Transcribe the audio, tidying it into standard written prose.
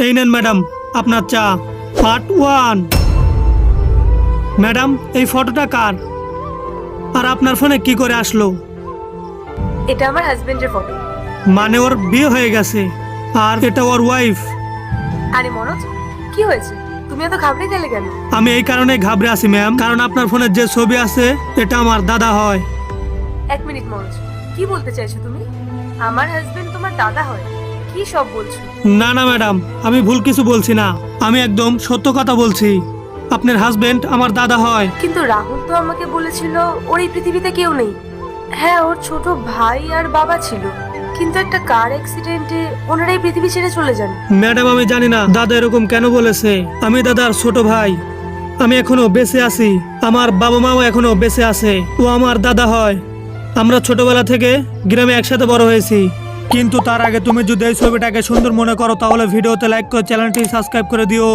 এই নেন ম্যাডাম আপনার চা। পার্ট 1। ম্যাডাম এই ফটোটা কার আর আপনার ফোনে কি করে আসলো? এটা আমার হাজবেন্ডের ফটো। মানে ওর বিয়ে হয়ে গেছে আর এটা ওর ওয়াইফ। আরে মনোজ, কি হয়েছে? তুমি এত ঘাবড়ে গেলে কেন? আমি এই কারণে ঘাবড়ে আছি ম্যাম, কারণ আপনার ফোনে যে ছবি আছে এটা আমার দাদা হয়। এক মিনিট মনোজ, কি বলতে চাইছো তুমি? আমার হাজবেন্ড তোমার দাদা হয়? কি সব বলছো? না না ম্যাডাম, আমি ভুল কিছু বলছি না, আমি একদম সত্য কথা বলছি। আপনার হাজবেন্ড আমার দাদা হয়। কিন্তু রাহুল তো আমাকে বলেছিল ওর এই পৃথিবীতে কেউ নেই। হ্যাঁ, ওর ছোট ভাই আর বাবা ছিল, কিন্তু একটা কার অ্যাক্সিডেন্টে ওনারাই পৃথিবী ছেড়ে চলে যান। ম্যাডাম আমি জানি না দাদা এরকম কেন বলেছে। আমি দাদার ছোট ভাই, আমি এখনো বেঁচে আছি, আমার বাবা মাও এখনো বেঁচে আছে। ও আমার দাদা হয়। আমরা ছোটবেলা থেকে গ্রামে একসাথে বড় হয়েছি। কিন্তু তার আগে তুমি যদি এই ছবিটাকে সুন্দর মনে করো তাহলে ভিডিওতে লাইক করে চ্যানেলটি সাবস্ক্রাইব করে দিও।